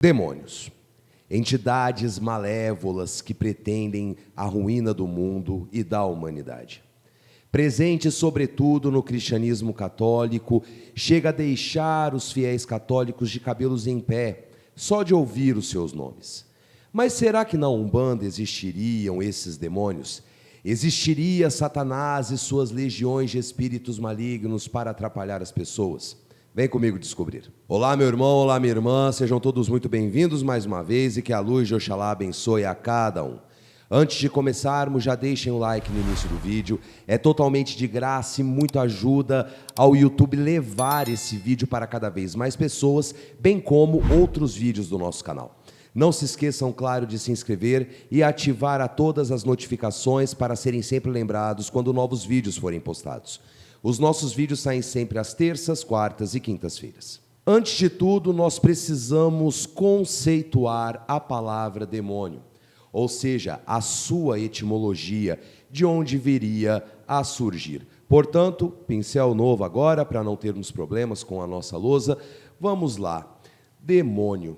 Demônios, entidades malévolas que pretendem a ruína do mundo e da humanidade. Presente sobretudo no cristianismo católico, chega a deixar os fiéis católicos de cabelos em pé, só de ouvir os seus nomes. Mas será que na Umbanda existiriam esses demônios? Existiria Satanás e suas legiões de espíritos malignos para atrapalhar as pessoas? Vem comigo descobrir. Olá, meu irmão, olá, minha irmã, sejam todos muito bem-vindos mais uma vez e que a luz de Oxalá abençoe a cada um. Antes de começarmos, já deixem o like no início do vídeo, é totalmente de graça e muito ajuda ao YouTube levar esse vídeo para cada vez mais pessoas, bem como outros vídeos do nosso canal. Não se esqueçam, claro, de se inscrever e ativar a todas as notificações para serem sempre lembrados quando novos vídeos forem postados. Os nossos vídeos saem sempre às terças, quartas e quintas-feiras. Antes de tudo, nós precisamos conceituar a palavra demônio, ou seja, a sua etimologia, de onde viria a surgir. Portanto, pincel novo agora, para não termos problemas com a nossa lousa. Vamos lá. Demônio.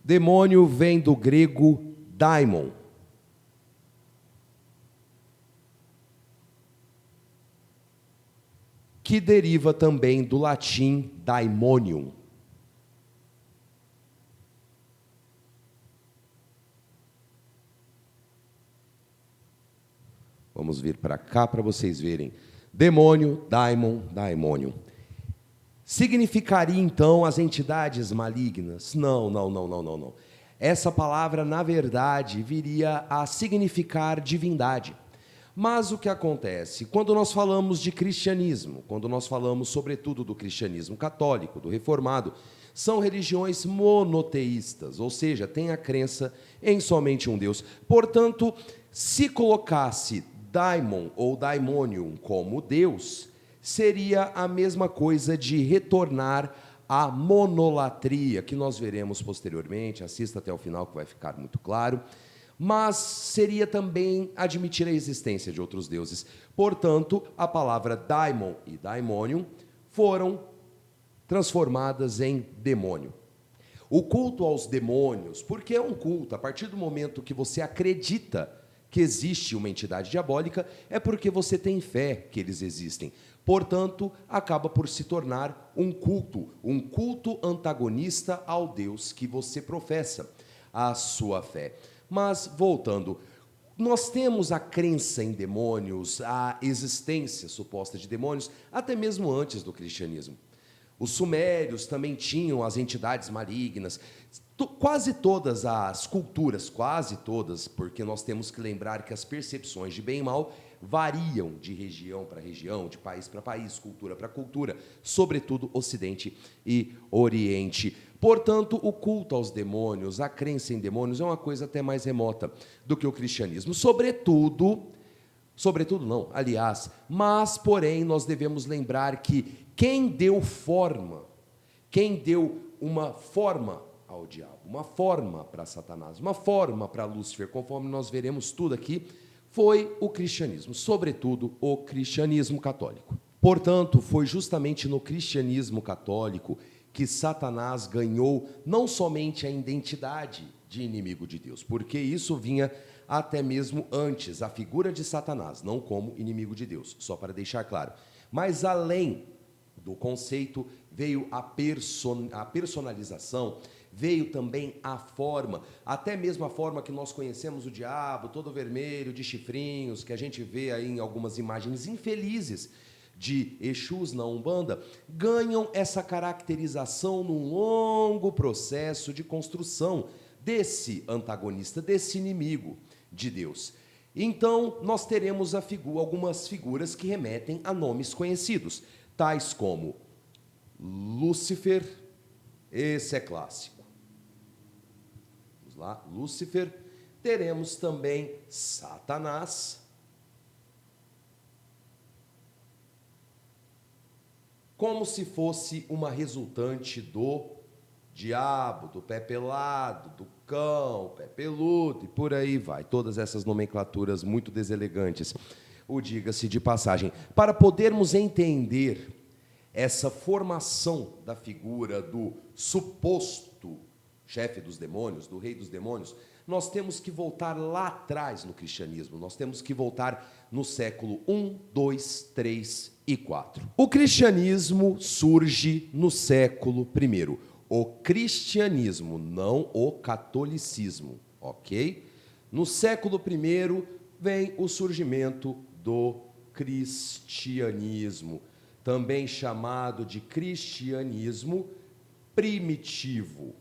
Demônio vem do grego daimon, que deriva também do latim daimonium. Vamos vir para cá para vocês verem. Demônio, daimon, daimonium. Significaria então as entidades malignas? Não. Essa palavra, na verdade, viria a significar divindade. Mas o que acontece? Quando nós falamos de cristianismo, quando nós falamos sobretudo do cristianismo católico, do reformado, são religiões monoteístas, ou seja, tem a crença em somente um Deus. Portanto, se colocasse daimon ou daimonium como Deus, seria a mesma coisa de retornar à monolatria, que nós veremos posteriormente, assista até o final que vai ficar muito claro. Mas seria também admitir a existência de outros deuses. Portanto, a palavra daimon e daimonium foram transformadas em demônio. O culto aos demônios, porque é um culto, a partir do momento que você acredita que existe uma entidade diabólica, é porque você tem fé que eles existem. Portanto, acaba por se tornar um culto antagonista ao Deus que você professa a sua fé. Mas, voltando, nós temos a crença em demônios, a existência suposta de demônios, até mesmo antes do cristianismo. Os sumérios também tinham as entidades malignas. Quase todas as culturas, quase todas, porque nós temos que lembrar que as percepções de bem e mal variam de região para região, de país para país, cultura para cultura, sobretudo Ocidente e Oriente. Portanto, o culto aos demônios, a crença em demônios é uma coisa até mais remota do que o cristianismo. Sobretudo não, aliás, mas, porém, nós devemos lembrar que quem deu uma forma ao diabo, uma forma para Satanás, uma forma para Lúcifer, conforme nós veremos tudo aqui, foi o cristianismo, sobretudo o cristianismo católico. Portanto, foi justamente no cristianismo católico que Satanás ganhou não somente a identidade de inimigo de Deus, porque isso vinha até mesmo antes, a figura de Satanás, não como inimigo de Deus, só para deixar claro. Mas além do conceito, veio a personalização, veio também a forma, até mesmo a forma que nós conhecemos o diabo, todo vermelho, de chifrinhos, que a gente vê aí em algumas imagens infelizes de Exus na Umbanda, ganham essa caracterização num longo processo de construção desse antagonista, desse inimigo de Deus. Então, nós teremos algumas figuras que remetem a nomes conhecidos, tais como Lúcifer, esse é clássico. Vamos lá, Lúcifer. Teremos também Satanás, como se fosse uma resultante do diabo, do pé pelado, do cão, pé peludo, e por aí vai. Todas essas nomenclaturas muito deselegantes, o diga-se de passagem. Para podermos entender essa formação da figura do suposto chefe dos demônios, do rei dos demônios, nós temos que voltar lá atrás no cristianismo, nós temos que voltar no século I, II, III e IV. O cristianismo surge no século I. O cristianismo, não o catolicismo, ok? No século I vem o surgimento do cristianismo, também chamado de cristianismo primitivo.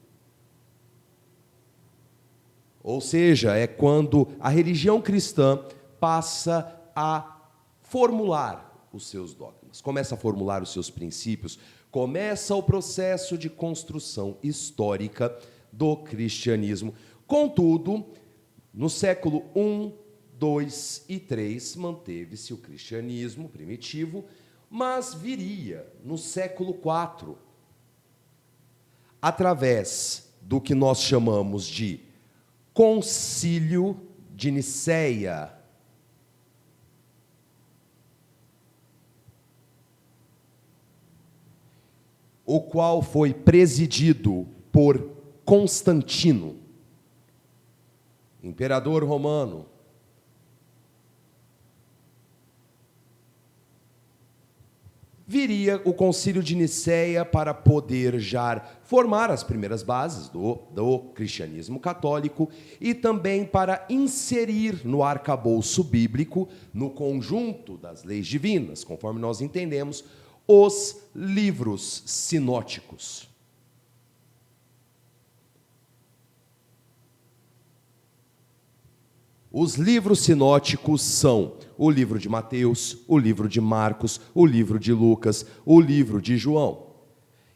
Ou seja, é quando a religião cristã passa a formular os seus dogmas, começa a formular os seus princípios, começa o processo de construção histórica do cristianismo. Contudo, no século I, II e III manteve-se o cristianismo primitivo, mas viria no século IV, através do que nós chamamos de Concílio de Nicéia, o qual foi presidido por Constantino, imperador romano. Viria o Concílio de Nicéia para poder já formar as primeiras bases do cristianismo católico e também para inserir no arcabouço bíblico, no conjunto das leis divinas, conforme nós entendemos, os livros sinóticos. Os livros sinóticos são o livro de Mateus, o livro de Marcos, o livro de Lucas, o livro de João.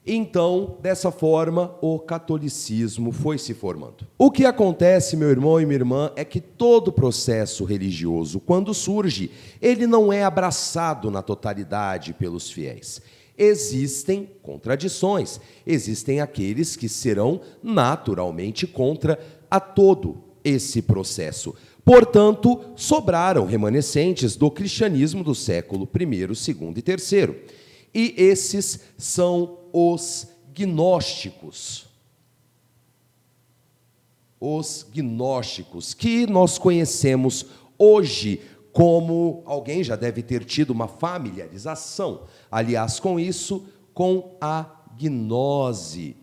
Então, dessa forma, o catolicismo foi se formando. O que acontece, meu irmão e minha irmã, é que todo processo religioso, quando surge, ele não é abraçado na totalidade pelos fiéis. Existem contradições, existem aqueles que serão naturalmente contra a todo esse processo. Portanto, sobraram remanescentes do cristianismo do século I, II e III. E esses são os gnósticos. Os gnósticos, que nós conhecemos hoje como, alguém já deve ter tido uma familiarização, aliás, com isso, com a gnose.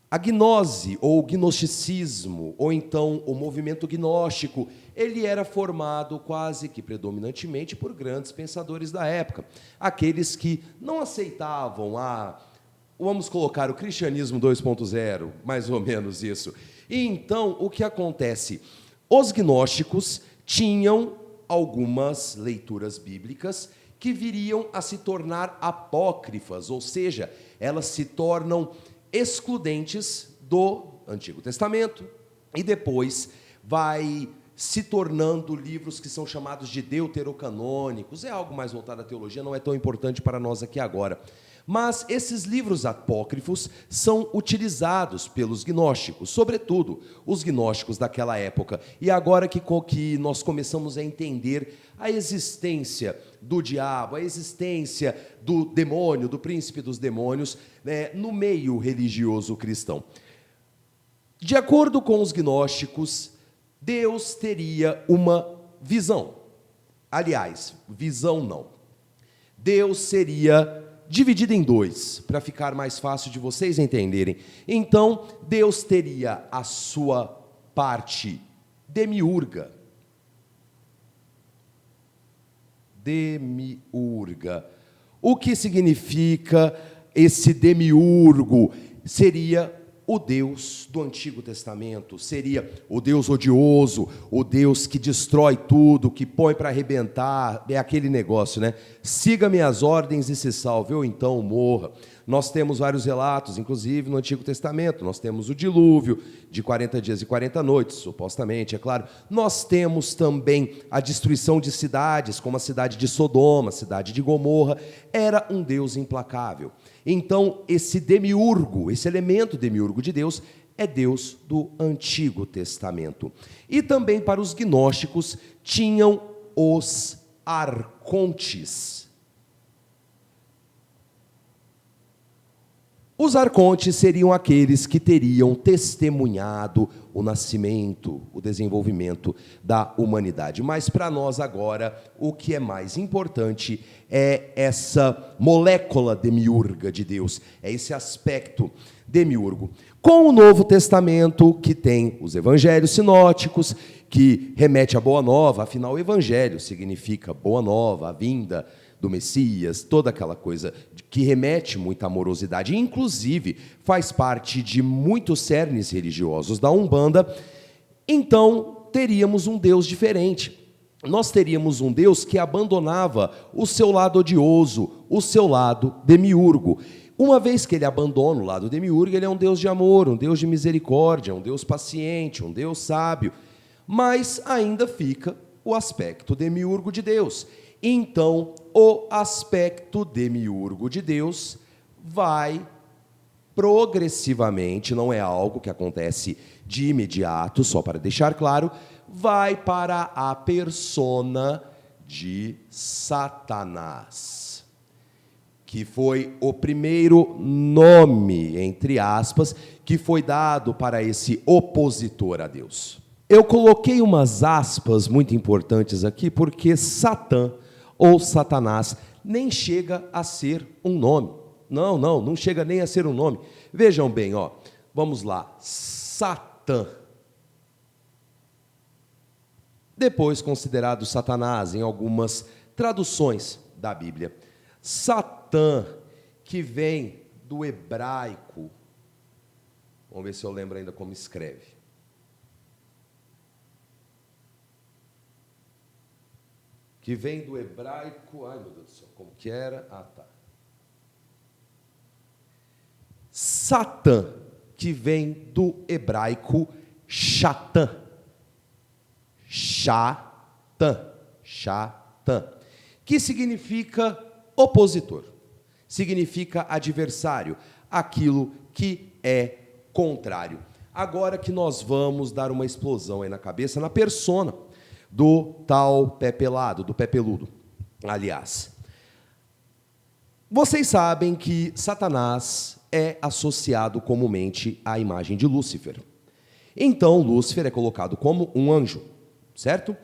A gnose, ou gnosticismo, ou então o movimento gnóstico, ele era formado quase que predominantemente por grandes pensadores da época. Aqueles que não aceitavam vamos colocar o cristianismo 2.0, mais ou menos isso. E então, o que acontece? Os gnósticos tinham algumas leituras bíblicas que viriam a se tornar apócrifas, ou seja, elas se tornam excludentes do Antigo Testamento e depois vai se tornando livros que são chamados de deuterocanônicos. É algo mais voltado à teologia, não é tão importante para nós aqui agora. Mas esses livros apócrifos são utilizados pelos gnósticos, sobretudo os gnósticos daquela época. E agora que nós começamos a entender a existência do diabo, a existência do demônio, do príncipe dos demônios, no meio religioso cristão. De acordo com os gnósticos, Deus teria uma visão. Aliás, visão não. Deus seria dividido em dois, para ficar mais fácil de vocês entenderem. Então, Deus teria a sua parte demiurga. Demiurga. O que significa esse demiurgo? Seria o Deus do Antigo Testamento, seria o Deus odioso, o Deus que destrói tudo, que põe para arrebentar, é aquele negócio, né? Siga minhas ordens e se salve, ou então morra. Nós temos vários relatos, inclusive no Antigo Testamento, nós temos o dilúvio de 40 dias e 40 noites, supostamente, é claro. Nós temos também a destruição de cidades, como a cidade de Sodoma, a cidade de Gomorra. Era um Deus implacável. Então, esse demiurgo, esse elemento demiurgo de Deus, é Deus do Antigo Testamento. E também para os gnósticos tinham os arcontes. Os arcontes seriam aqueles que teriam testemunhado o nascimento, o desenvolvimento da humanidade. Mas para nós agora, o que é mais importante é essa molécula demiurga de Deus, é esse aspecto demiurgo. Com o Novo Testamento, que tem os evangelhos sinóticos, que remete à Boa Nova, afinal, o evangelho significa Boa Nova, a vinda do Messias, toda aquela coisa que remete muita amorosidade, inclusive faz parte de muitos cernes religiosos da Umbanda. Então, teríamos um Deus diferente. Nós teríamos um Deus que abandonava o seu lado odioso, o seu lado demiurgo. Uma vez que ele abandona o lado demiurgo, ele é um Deus de amor, um Deus de misericórdia, um Deus paciente, um Deus sábio, mas ainda fica o aspecto demiurgo de Deus. Então, o aspecto demiurgo de Deus vai progressivamente, não é algo que acontece de imediato, só para deixar claro, vai para a persona de Satanás, que foi o primeiro nome, entre aspas, que foi dado para esse opositor a Deus. Eu coloquei umas aspas muito importantes aqui, porque Satã, ou Satanás, nem chega a ser um nome. Não chega nem a ser um nome. Vejam bem, ó, vamos lá. Satã. Depois considerado Satanás em algumas traduções da Bíblia. Satã, que vem do hebraico. Vamos ver se eu lembro ainda como escreve. Que vem do hebraico, ai meu Deus do céu, como que era? Ah, tá. Satã, que vem do hebraico Chatã. Chatã, que significa opositor, significa adversário, aquilo que é contrário. Agora que nós vamos dar uma explosão aí na cabeça, na persona do tal pé pelado, do pé peludo. Aliás, vocês sabem que Satanás é associado comumente à imagem de Lúcifer. Então, Lúcifer é colocado como um anjo, certo?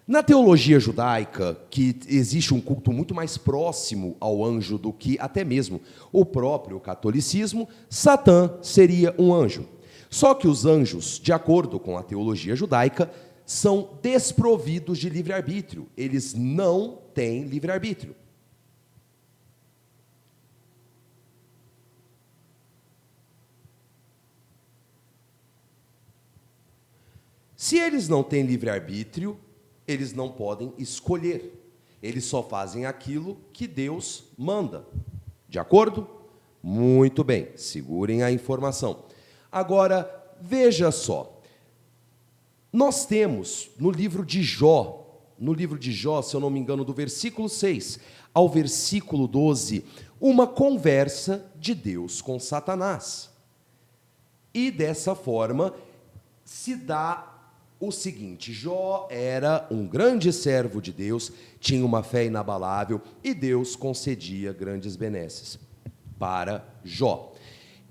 Na teologia judaica, que existe um culto muito mais próximo ao anjo do que até mesmo o próprio catolicismo, Satã seria um anjo. Só que os anjos, de acordo com a teologia judaica, são desprovidos de livre-arbítrio. Eles não têm livre-arbítrio. Se eles não têm livre-arbítrio, eles não podem escolher. Eles só fazem aquilo que Deus manda. De acordo? Muito bem, segurem a informação. Agora, veja só. Nós temos no livro de Jó, se eu não me engano, do versículo 6 ao versículo 12, uma conversa de Deus com Satanás. E dessa forma se dá o seguinte: Jó era um grande servo de Deus, tinha uma fé inabalável e Deus concedia grandes benesses para Jó.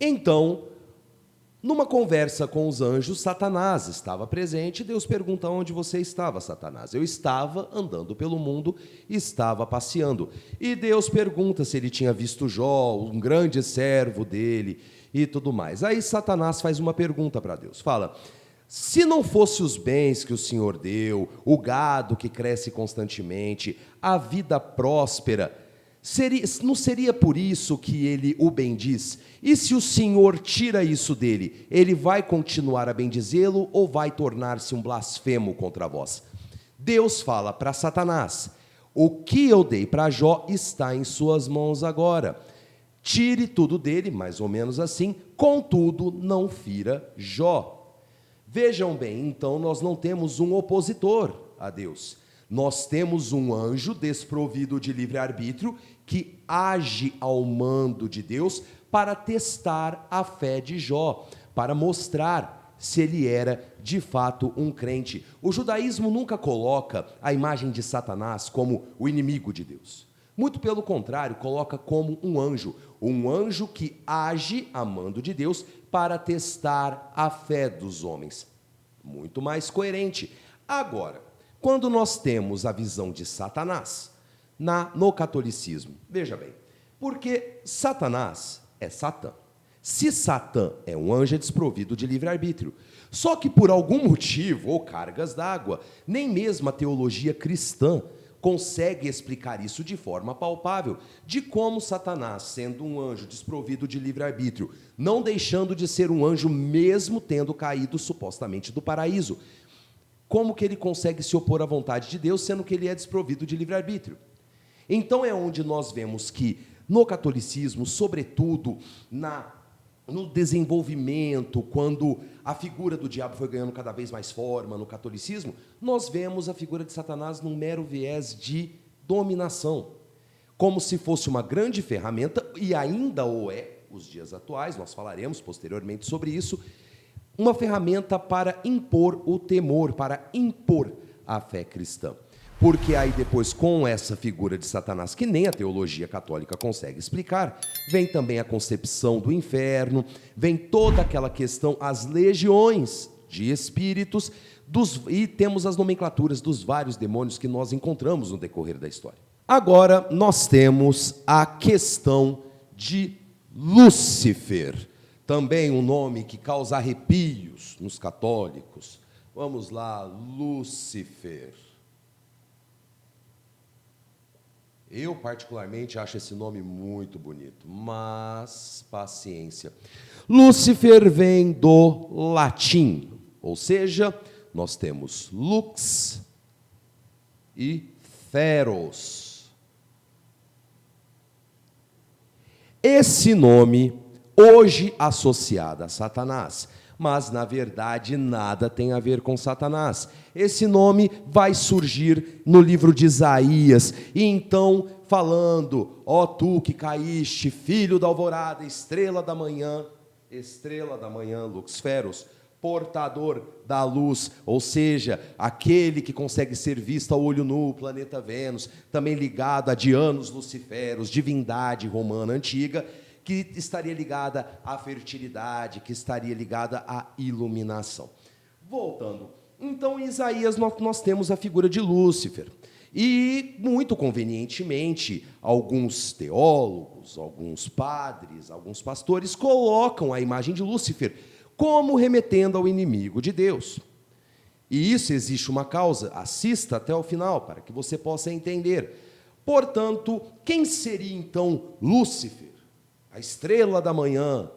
Então, numa conversa com os anjos, Satanás estava presente e Deus pergunta: onde você estava, Satanás? Eu estava andando pelo mundo, estava passeando. E Deus pergunta se ele tinha visto Jó, um grande servo dele e tudo mais. Aí Satanás faz uma pergunta para Deus, fala: se não fosse os bens que o Senhor deu, o gado que cresce constantemente, a vida próspera, não seria por isso que ele o bendiz? E se o Senhor tira isso dele, ele vai continuar a bendizê-lo ou vai tornar-se um blasfemo contra vós? Deus fala para Satanás: o que eu dei para Jó está em suas mãos agora. Tire tudo dele, mais ou menos assim, contudo não fira Jó. Vejam bem, então nós não temos um opositor a Deus. Nós temos um anjo desprovido de livre-arbítrio que age ao mando de Deus para testar a fé de Jó, para mostrar se ele era de fato um crente. O judaísmo nunca coloca a imagem de Satanás como o inimigo de Deus. Muito pelo contrário, coloca como um anjo que age a mando de Deus para testar a fé dos homens. Muito mais coerente. Agora, quando nós temos a visão de Satanás no catolicismo, veja bem, porque Satanás é Satã. Se Satã é um anjo, é desprovido de livre-arbítrio. Só que por algum motivo, ou cargas d'água, nem mesmo a teologia cristã consegue explicar isso de forma palpável, de como Satanás, sendo um anjo desprovido de livre-arbítrio, não deixando de ser um anjo mesmo tendo caído supostamente do paraíso, como que ele consegue se opor à vontade de Deus, sendo que ele é desprovido de livre-arbítrio? Então é onde nós vemos que no catolicismo, sobretudo no desenvolvimento, quando a figura do diabo foi ganhando cada vez mais forma no catolicismo, nós vemos a figura de Satanás num mero viés de dominação, como se fosse uma grande ferramenta, e ainda o é, os dias atuais, nós falaremos posteriormente sobre isso, uma ferramenta para impor o temor, para impor a fé cristã. Porque aí depois, com essa figura de Satanás, que nem a teologia católica consegue explicar, vem também a concepção do inferno, vem toda aquela questão, as legiões de espíritos, e temos as nomenclaturas dos vários demônios que nós encontramos no decorrer da história. Agora, nós temos a questão de Lúcifer, também um nome que causa arrepios nos católicos. Vamos lá, Lúcifer. Eu, particularmente, acho esse nome muito bonito, mas paciência. Lúcifer vem do latim, ou seja, nós temos lux e feros. Esse nome, hoje associado a Satanás, mas, na verdade, nada tem a ver com Satanás. Esse nome vai surgir no livro de Isaías, e então, falando, ó tu que caíste, filho da alvorada, estrela da manhã, Luxferos, portador da luz, ou seja, aquele que consegue ser visto ao olho nu, o planeta Vênus, também ligado a Dianos Luciferos, divindade romana antiga, que estaria ligada à fertilidade, que estaria ligada à iluminação. Voltando, então em Isaías nós temos a figura de Lúcifer. E, muito convenientemente, alguns teólogos, alguns padres, alguns pastores colocam a imagem de Lúcifer como remetendo ao inimigo de Deus. E isso existe uma causa, assista até o final, para que você possa entender. Portanto, quem seria então Lúcifer? A estrela da manhã,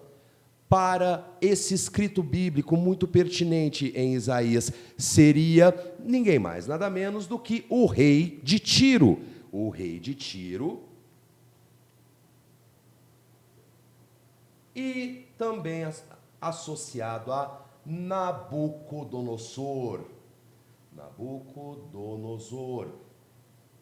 para esse escrito bíblico muito pertinente em Isaías, seria ninguém mais, nada menos do que o rei de Tiro. O rei de Tiro. E também associado a Nabucodonosor. Nabucodonosor,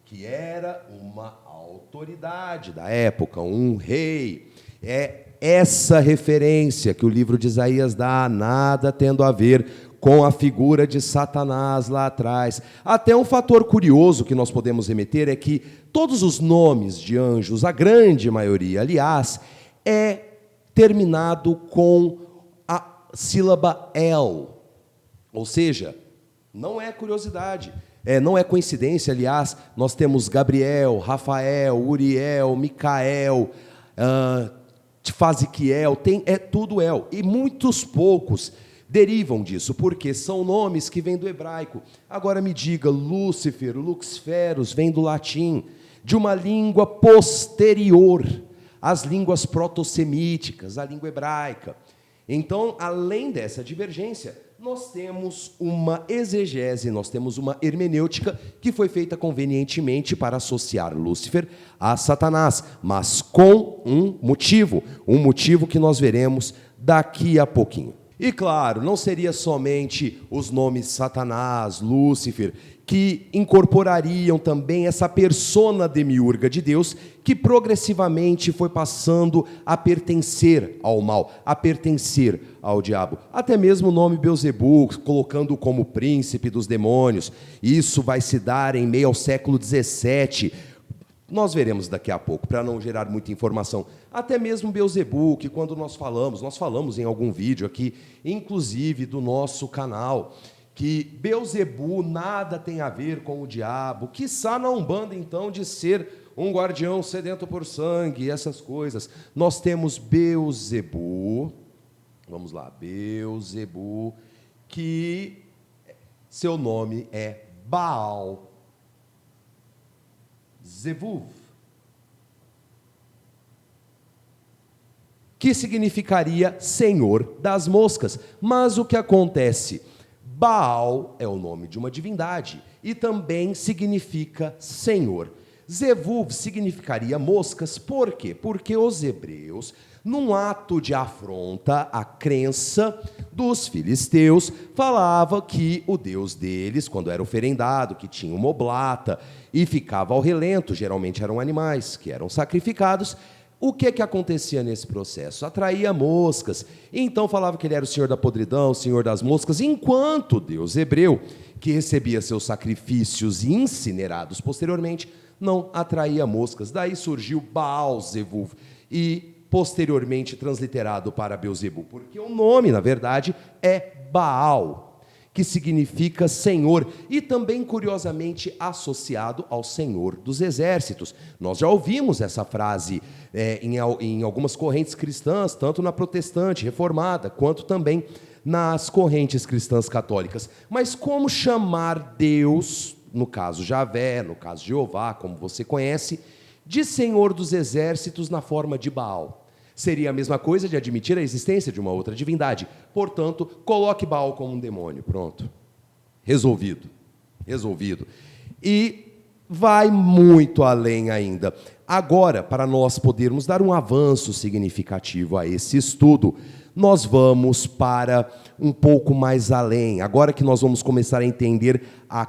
que era uma autoridade da época, um rei. É essa referência que o livro de Isaías dá, nada tendo a ver com a figura de Satanás lá atrás. Até um fator curioso que nós podemos remeter é que todos os nomes de anjos, a grande maioria, aliás, é terminado com a sílaba El. Ou seja, não é curiosidade. Não é coincidência, aliás, nós temos Gabriel, Rafael, Uriel, Micael, Faziquiel, é tudo El. E muitos poucos derivam disso, porque são nomes que vêm do hebraico. Agora me diga, Lúcifer, Luxferus, vem do latim, de uma língua posterior às línguas proto-semíticas, à língua hebraica. Então, além dessa divergência, nós temos uma exegese, nós temos uma hermenêutica que foi feita convenientemente para associar Lúcifer a Satanás, mas com um motivo que nós veremos daqui a pouquinho. E claro, não seria somente os nomes Satanás, Lúcifer, que incorporariam também essa persona demiurga de Deus, que progressivamente foi passando a pertencer ao mal, a pertencer ao diabo. Até mesmo o nome Beelzebub, colocando-o como príncipe dos demônios. Isso vai se dar em meio ao século XVII, Nós veremos daqui a pouco, para não gerar muita informação. Até mesmo Beelzebu, que quando nós falamos em algum vídeo aqui, inclusive do nosso canal, que Beelzebu nada tem a ver com o diabo, quiçá na Umbanda, então, de ser um guardião sedento por sangue, essas coisas. Nós temos Beelzebu, vamos lá, Beelzebu, que seu nome é Baal Zevuv, que significaria Senhor das Moscas. Mas o que acontece? Baal é o nome de uma divindade e também significa Senhor. Zevuv significaria moscas, por quê? Porque os hebreus, num ato de afronta à crença dos filisteus, falava que o deus deles, quando era oferendado, que tinha uma oblata e ficava ao relento, geralmente eram animais que eram sacrificados, o que acontecia nesse processo? Atraía moscas, então falava que ele era o senhor da podridão, o senhor das moscas, enquanto o deus hebreu, que recebia seus sacrifícios incinerados posteriormente, não atraía moscas. Daí surgiu Baal Zevuv e posteriormente transliterado para Beelzebu, porque o nome, na verdade, é Baal, que significa Senhor, e também, curiosamente, associado ao Senhor dos Exércitos. Nós já ouvimos essa frase em algumas correntes cristãs, tanto na protestante, reformada, quanto também nas correntes cristãs católicas. Mas como chamar Deus, no caso Javé, no caso Jeová, como você conhece, de Senhor dos Exércitos na forma de Baal? Seria a mesma coisa de admitir a existência de uma outra divindade. Portanto, coloque Baal como um demônio. Pronto. Resolvido. Resolvido. E vai muito além ainda. Agora, para nós podermos dar um avanço significativo a esse estudo, nós vamos para um pouco mais além. Agora que nós vamos começar a entender a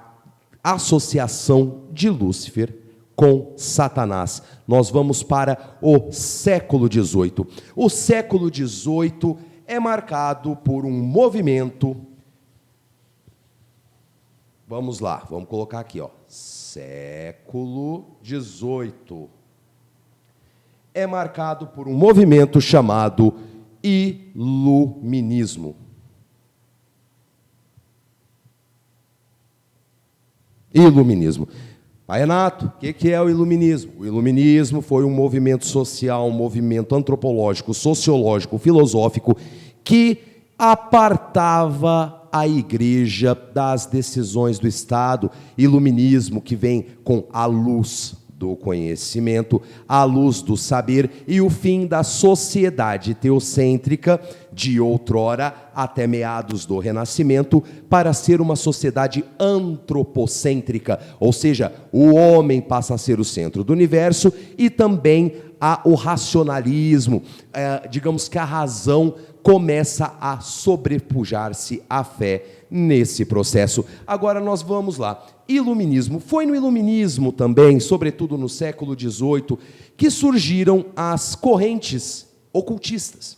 associação de Lúcifer com Satanás. Nós vamos para o século XVIII. O século XVIII é marcado por um movimento. Vamos lá, vamos colocar aqui, ó. Século XVIII é marcado por um movimento chamado Iluminismo. Iluminismo. Pai Renato, o que é o iluminismo? O iluminismo foi um movimento social, um movimento antropológico, sociológico, filosófico, que apartava a igreja das decisões do Estado. Iluminismo que vem com a luz do conhecimento, a luz do saber e o fim da sociedade teocêntrica de outrora até meados do Renascimento para ser uma sociedade antropocêntrica, ou seja, o homem passa a ser o centro do universo e também o racionalismo, digamos que a razão começa a sobrepujar-se à fé nesse processo. Agora nós vamos lá. Iluminismo. Foi no iluminismo também, sobretudo no século XVIII, que surgiram as correntes ocultistas,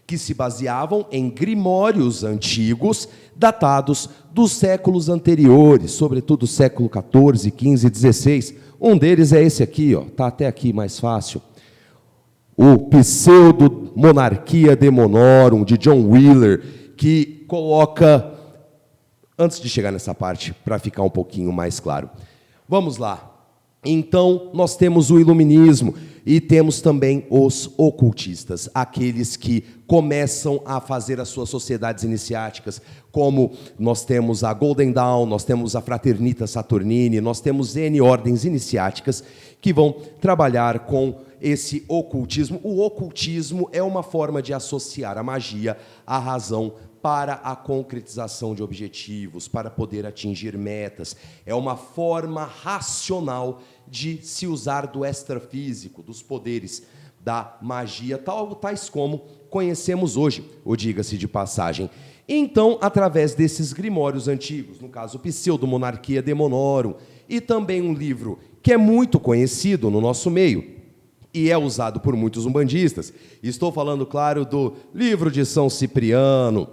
que se baseavam em grimórios antigos, datados dos séculos anteriores, sobretudo século XIV, XV, XVI. Um deles é esse aqui, ó, tá até aqui mais fácil. O Pseudo-Monarquia Demonorum, de John Wheeler, que coloca... Antes de chegar nessa parte, para ficar um pouquinho mais claro. Vamos lá. Então, nós temos o iluminismo e temos também os ocultistas, aqueles que começam a fazer as suas sociedades iniciáticas, como nós temos a Golden Dawn, nós temos a Fraternita Saturnine, nós temos N ordens iniciáticas que vão trabalhar com esse ocultismo. O ocultismo é uma forma de associar a magia à razão para a concretização de objetivos, para poder atingir metas. É uma forma racional de se usar do extrafísico, dos poderes da magia, tais como conhecemos hoje, ou diga-se de passagem. Então, através desses grimórios antigos, no caso, Pseudo-Monarquia Demonorum, e também um livro que é muito conhecido no nosso meio, e é usado por muitos umbandistas. Estou falando, claro, do livro de São Cipriano,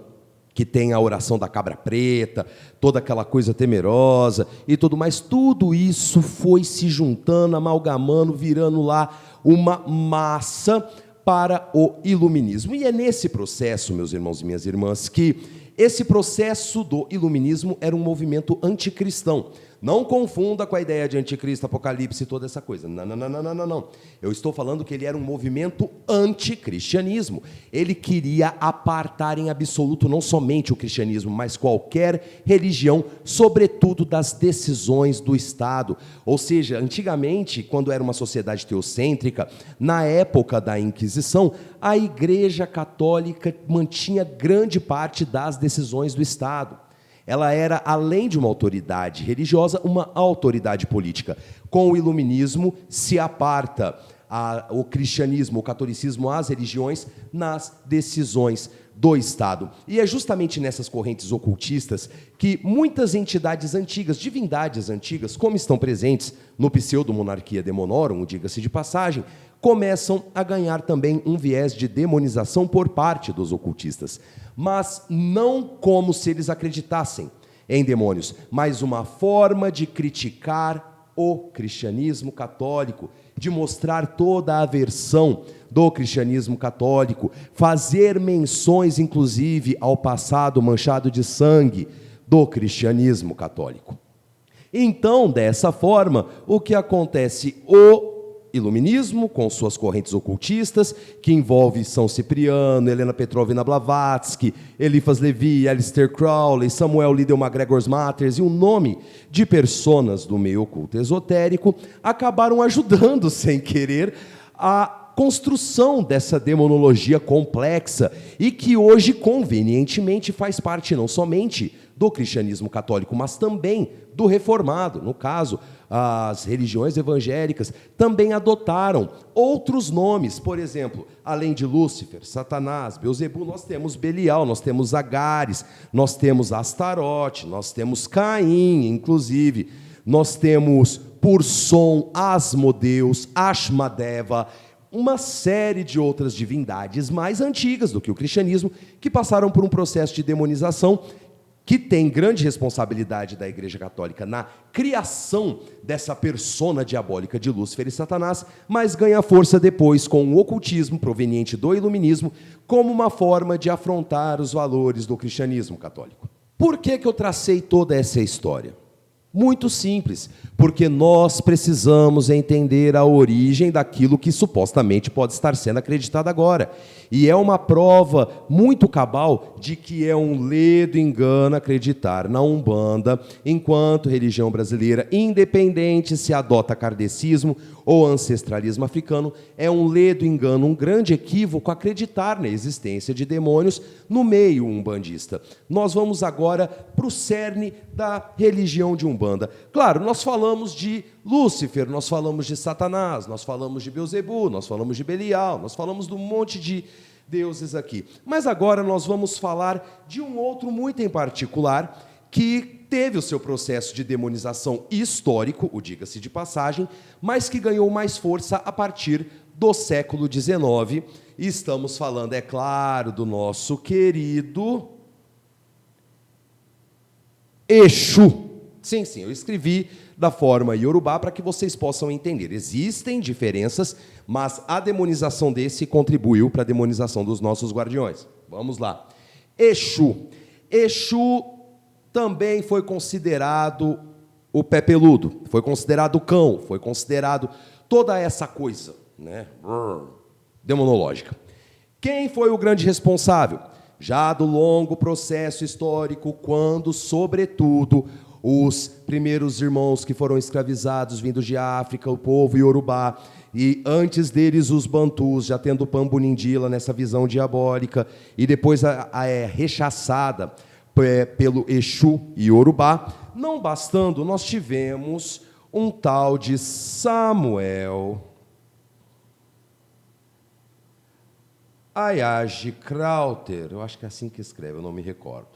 que tem a oração da cabra preta, toda aquela coisa temerosa e tudo mais. Tudo isso foi se juntando, amalgamando, virando lá uma massa para o iluminismo. E é nesse processo, meus irmãos e minhas irmãs, que esse processo do iluminismo era um movimento anticristão. Não confunda com a ideia de anticristo, apocalipse e toda essa coisa. Não, não, não, não, não, não. Eu estou falando que ele era um movimento anticristianismo. Ele queria apartar em absoluto não somente o cristianismo, mas qualquer religião, sobretudo das decisões do Estado. Ou seja, antigamente, quando era uma sociedade teocêntrica, na época da Inquisição, a Igreja Católica mantinha grande parte das decisões do Estado. Ela era, além de uma autoridade religiosa, uma autoridade política. Com o iluminismo, se aparta o cristianismo, o catolicismo, as religiões, nas decisões do Estado. E é justamente nessas correntes ocultistas que muitas entidades antigas, divindades antigas, como estão presentes no pseudo-monarquia Demonorum, diga-se de passagem, começam a ganhar também um viés de demonização por parte dos ocultistas. Mas não como se eles acreditassem em demônios, mas uma forma de criticar o cristianismo católico, de mostrar toda a aversão do cristianismo católico, fazer menções, inclusive, ao passado manchado de sangue do cristianismo católico. Então, dessa forma, o que acontece? O iluminismo, com suas correntes ocultistas, que envolve São Cipriano, Helena Petrovna Blavatsky, Eliphas Levi, Aleister Crowley, Samuel Liddell MacGregor Matters e um nome de personas do meio oculto esotérico, acabaram ajudando, sem querer, a construção dessa demonologia complexa e que hoje, convenientemente, faz parte não somente do cristianismo católico, mas também do reformado. No caso, as religiões evangélicas também adotaram outros nomes. Por exemplo, além de Lúcifer, Satanás, Beelzebu, nós temos Belial, nós temos Agares, nós temos Astarote, nós temos Caim, inclusive, nós temos Purson, Asmodeus, Ashmadeva, uma série de outras divindades mais antigas do que o cristianismo, que passaram por um processo de demonização que tem grande responsabilidade da Igreja Católica na criação dessa persona diabólica de Lúcifer e Satanás, mas ganha força depois com o ocultismo proveniente do iluminismo como uma forma de afrontar os valores do cristianismo católico. Por que eu tracei toda essa história? Muito simples, porque nós precisamos entender a origem daquilo que supostamente pode estar sendo acreditado agora. E é uma prova muito cabal de que é um ledo engano acreditar na Umbanda, enquanto religião brasileira, independente se adota kardecismo ou ancestralismo africano, é um ledo engano, um grande equívoco acreditar na existência de demônios no meio umbandista. Nós vamos agora para o cerne da religião de Umbanda. Claro, nós falamos de Lúcifer, nós falamos de Satanás, nós falamos de Beelzebu, nós falamos de Belial, nós falamos de um monte de deuses aqui. Mas agora nós vamos falar de um outro muito em particular, que teve o seu processo de demonização histórico, o diga-se de passagem, mas que ganhou mais força a partir do século XIX. E estamos falando, é claro, do nosso querido Exu. Sim, eu escrevi da forma iorubá para que vocês possam entender. Existem diferenças, mas a demonização desse contribuiu para a demonização dos nossos guardiões. Vamos lá. Exu. Exu também foi considerado o pé peludo, foi considerado o cão, foi considerado toda essa coisa, né, demonológica. Quem foi o grande responsável? Já do longo processo histórico, quando, sobretudo, os primeiros irmãos que foram escravizados vindos de África, o povo iorubá, e antes deles os bantus, já tendo Pambunindila nessa visão diabólica, e depois rechaçada pelo Exu iorubá, não bastando, nós tivemos um tal de Samuel Ayagi Crowther, eu acho que é assim que escreve, eu não me recordo.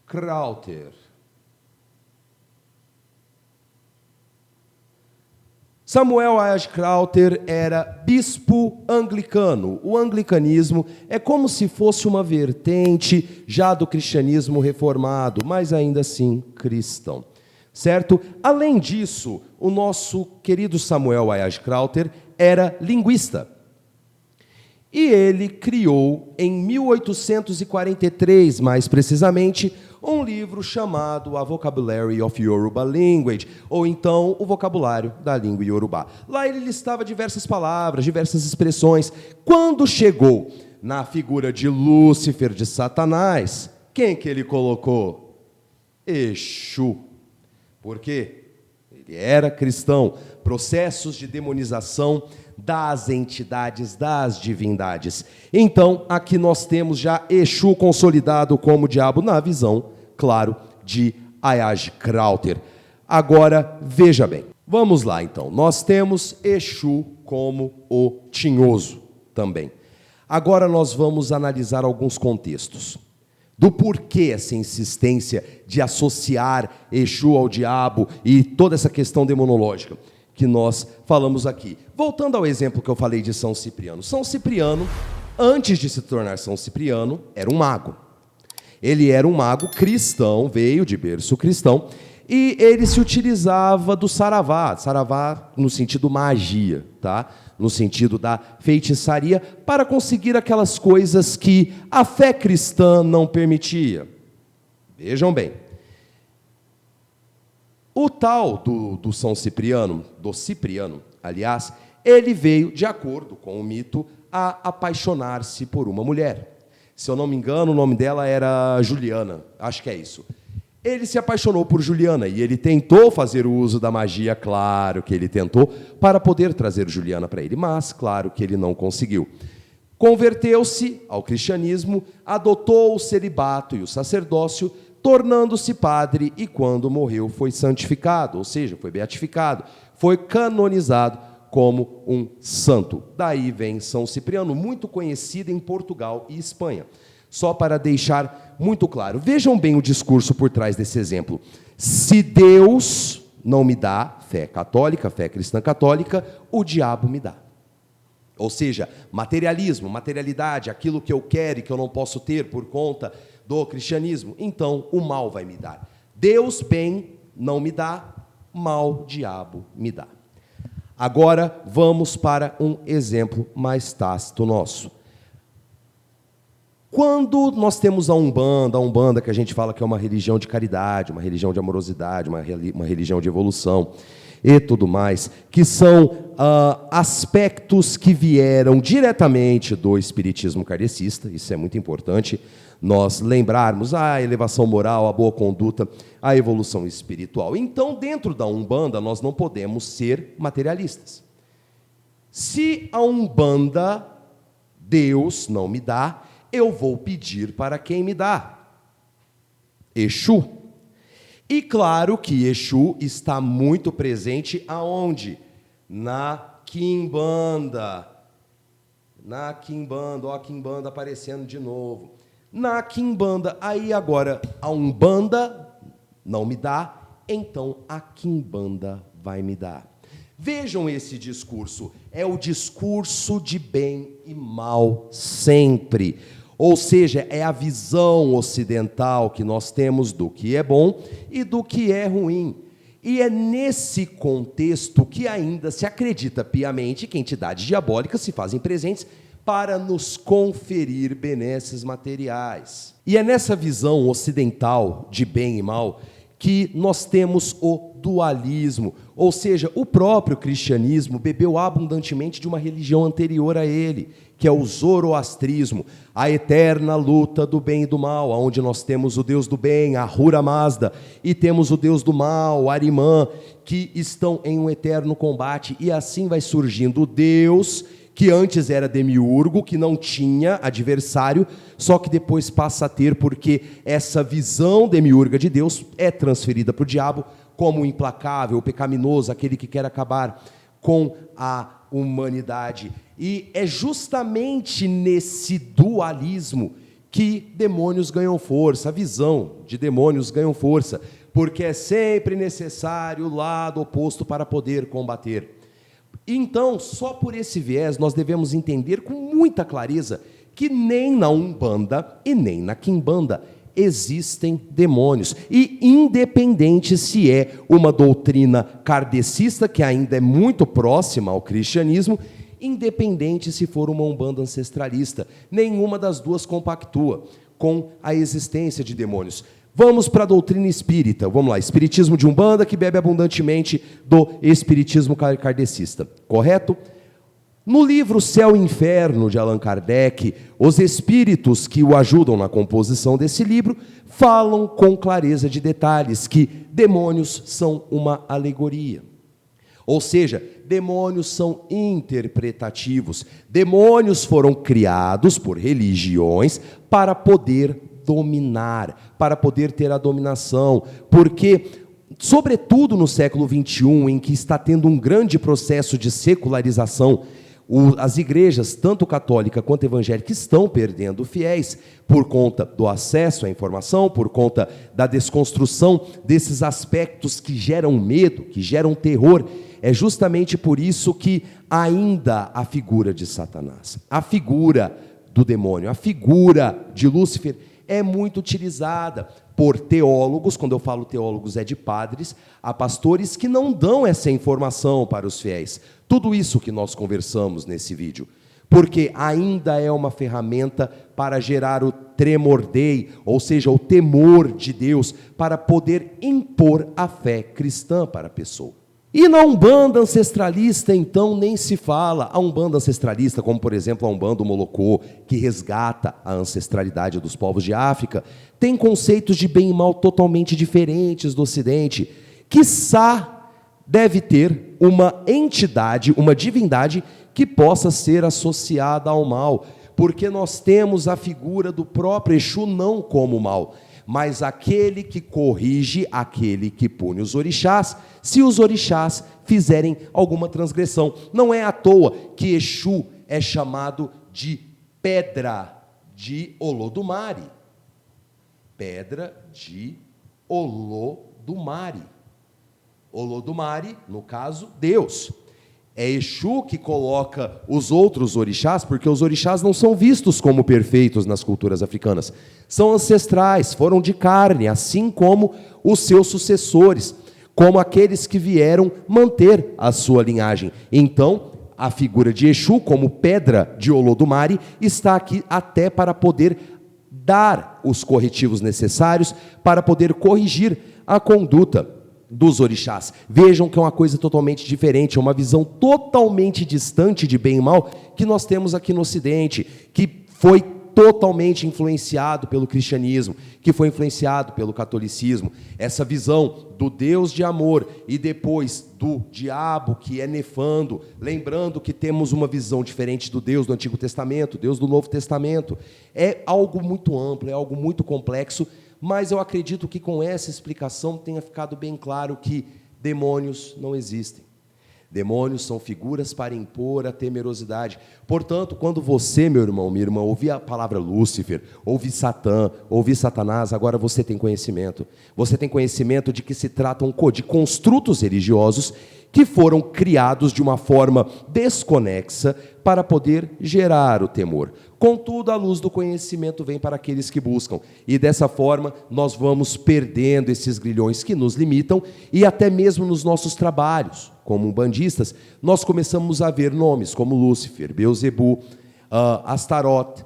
Crowther. Samuel Eichkrauter era bispo anglicano. O anglicanismo é como se fosse uma vertente já do cristianismo reformado, mas ainda assim cristão. Certo? Além disso, o nosso querido Samuel Eichkrauter era linguista. E ele criou, em 1843, mais precisamente, um livro chamado A Vocabulary of Yoruba Language, ou então o vocabulário da língua Yorubá. Lá ele listava diversas palavras, diversas expressões. Quando chegou na figura de Lúcifer, de Satanás, quem que ele colocou? Exu. Por quê? Ele era cristão. Processos de demonização das entidades, das divindades. Então, aqui nós temos já Exu consolidado como diabo na visão, claro, de Eichkrauter. Agora, veja bem. Vamos lá, então. Nós temos Exu como o tinhoso também. Agora nós vamos analisar alguns contextos do porquê essa insistência de associar Exu ao diabo e toda essa questão demonológica que nós falamos aqui. Voltando ao exemplo que eu falei de São Cipriano. São Cipriano, antes de se tornar São Cipriano, era um mago. Ele era um mago cristão, veio de berço cristão, e ele se utilizava do saravá no sentido magia, tá? No sentido da feitiçaria, para conseguir aquelas coisas que a fé cristã não permitia. Vejam bem. O tal do São Cipriano, do Cipriano, aliás, ele veio, de acordo com o mito, a apaixonar-se por uma mulher. Se eu não me engano, o nome dela era Juliana, acho que é isso. Ele se apaixonou por Juliana e ele tentou fazer o uso da magia, claro que ele tentou, para poder trazer Juliana para ele, mas claro que ele não conseguiu. Converteu-se ao cristianismo, adotou o celibato e o sacerdócio, tornando-se padre, e quando morreu foi santificado, ou seja, foi beatificado, foi canonizado como um santo. Daí vem São Cipriano, muito conhecido em Portugal e Espanha. Só para deixar muito claro, vejam bem o discurso por trás desse exemplo. Se Deus não me dá fé católica, fé cristã católica, o diabo me dá. Ou seja, materialismo, materialidade, aquilo que eu quero e que eu não posso ter por conta do cristianismo, então o mal vai me dar. Deus bem não me dá, mal diabo me dá. Agora vamos para um exemplo mais tácito nosso. Quando nós temos a Umbanda que a gente fala que é uma religião de caridade, uma religião de amorosidade, uma religião de evolução e tudo mais, que são aspectos que vieram diretamente do espiritismo kardecista, isso é muito importante, nós lembrarmos a elevação moral, a boa conduta, a evolução espiritual. Então, dentro da Umbanda, nós não podemos ser materialistas. Se a Umbanda, Deus não me dá, eu vou pedir para quem me dá? Exu. E claro que Exu está muito presente aonde? Na Quimbanda. Na Quimbanda, ó a Quimbanda aparecendo de novo. Na Quimbanda, aí agora a Umbanda não me dá, então a Quimbanda vai me dar. Vejam esse discurso, é o discurso de bem e mal sempre. Ou seja, é a visão ocidental que nós temos do que é bom e do que é ruim. E é nesse contexto que ainda se acredita piamente que entidades diabólicas se fazem presentes para nos conferir benesses materiais. E é nessa visão ocidental de bem e mal que nós temos o dualismo, ou seja, o próprio cristianismo bebeu abundantemente de uma religião anterior a ele, que é o zoroastrismo, a eterna luta do bem e do mal, onde nós temos o Deus do bem, Ahura Mazda, e temos o Deus do mal, Arimã, que estão em um eterno combate, e assim vai surgindo o Deus que antes era demiurgo, que não tinha adversário, só que depois passa a ter, porque essa visão demiurga de Deus é transferida para o diabo como o implacável, o pecaminoso, aquele que quer acabar com a humanidade. E é justamente nesse dualismo que demônios ganham força, a visão de demônios ganham força, porque é sempre necessário o lado oposto para poder combater. Então, só por esse viés, nós devemos entender com muita clareza que nem na Umbanda e nem na Quimbanda existem demônios. E independente se é uma doutrina kardecista, que ainda é muito próxima ao cristianismo, independente se for uma Umbanda ancestralista, nenhuma das duas compactua com a existência de demônios. Vamos para a doutrina espírita. Vamos lá, espiritismo de Umbanda, que bebe abundantemente do espiritismo kardecista. Correto? No livro Céu e Inferno, de Allan Kardec, os espíritos que o ajudam na composição desse livro falam com clareza de detalhes que demônios são uma alegoria. Ou seja, demônios são interpretativos. Demônios foram criados por religiões para poder dominar, para poder ter a dominação, porque, sobretudo no século XXI, em que está tendo um grande processo de secularização, as igrejas, tanto católica quanto evangélica, estão perdendo fiéis por conta do acesso à informação, por conta da desconstrução desses aspectos que geram medo, que geram terror. É justamente por isso que ainda a figura de Satanás, a figura do demônio, a figura de Lúcifer é muito utilizada por teólogos. Quando eu falo teólogos, é de padres a pastores que não dão essa informação para os fiéis. Tudo isso que nós conversamos nesse vídeo, porque ainda é uma ferramenta para gerar o tremor Dei, ou seja, o temor de Deus, para poder impor a fé cristã para a pessoa. E na Umbanda ancestralista, então, nem se fala. A Umbanda ancestralista, como por exemplo a Umbanda Molocô, que resgata a ancestralidade dos povos de África, tem conceitos de bem e mal totalmente diferentes do Ocidente. Quiçá deve ter uma entidade, uma divindade que possa ser associada ao mal, porque nós temos a figura do próprio Exu não como mal, mas aquele que corrige, aquele que pune os orixás, se os orixás fizerem alguma transgressão. Não é à toa que Exu é chamado de Pedra de Olodumare. Pedra de Olodumare. Olodumare, no caso, Deus. É Exu que coloca os outros orixás, porque os orixás não são vistos como perfeitos nas culturas africanas. São ancestrais, foram de carne, assim como os seus sucessores, como aqueles que vieram manter a sua linhagem. Então, a figura de Exu, como Pedra de Olodumare, está aqui até para poder dar os corretivos necessários, para poder corrigir a conduta dos orixás. Vejam que é uma coisa totalmente diferente, é uma visão totalmente distante de bem e mal que nós temos aqui no Ocidente, que foi totalmente influenciado pelo cristianismo, que foi influenciado pelo catolicismo. Essa visão do Deus de amor e depois do diabo que é nefando, lembrando que temos uma visão diferente do Deus do Antigo Testamento, Deus do Novo Testamento. É algo muito amplo, é algo muito complexo, mas eu acredito que com essa explicação tenha ficado bem claro que demônios não existem. Demônios são figuras para impor a temerosidade. Portanto, quando você, meu irmão, minha irmã, ouvir a palavra Lúcifer, ouvir Satã, ouvir Satanás, agora você tem conhecimento. Você tem conhecimento de que se tratam de construtos religiosos que foram criados de uma forma desconexa para poder gerar o temor. Contudo, a luz do conhecimento vem para aqueles que buscam. E dessa forma, nós vamos perdendo esses grilhões que nos limitam e até mesmo nos nossos trabalhos, como umbandistas, nós começamos a ver nomes como Lúcifer, Beelzebu, Astaroth,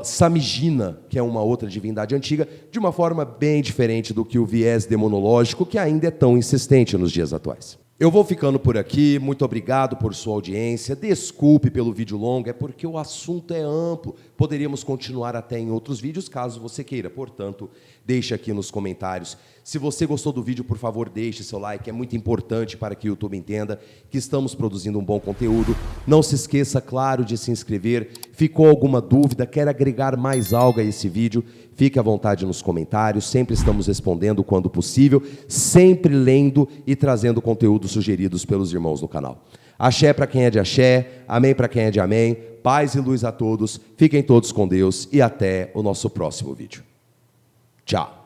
Samigina, que é uma outra divindade antiga, de uma forma bem diferente do que o viés demonológico, que ainda é tão insistente nos dias atuais. Eu vou ficando por aqui, muito obrigado por sua audiência, desculpe pelo vídeo longo, é porque o assunto é amplo, poderíamos continuar até em outros vídeos, caso você queira, portanto, deixe aqui nos comentários. Se você gostou do vídeo, por favor, deixe seu like, é muito importante para que o YouTube entenda que estamos produzindo um bom conteúdo. Não se esqueça, claro, de se inscrever. Ficou alguma dúvida, quer agregar mais algo a esse vídeo? Fique à vontade nos comentários, sempre estamos respondendo quando possível, sempre lendo e trazendo conteúdos sugeridos pelos irmãos no canal. Axé para quem é de axé, amém para quem é de amém, paz e luz a todos, fiquem todos com Deus e até o nosso próximo vídeo. Tchau!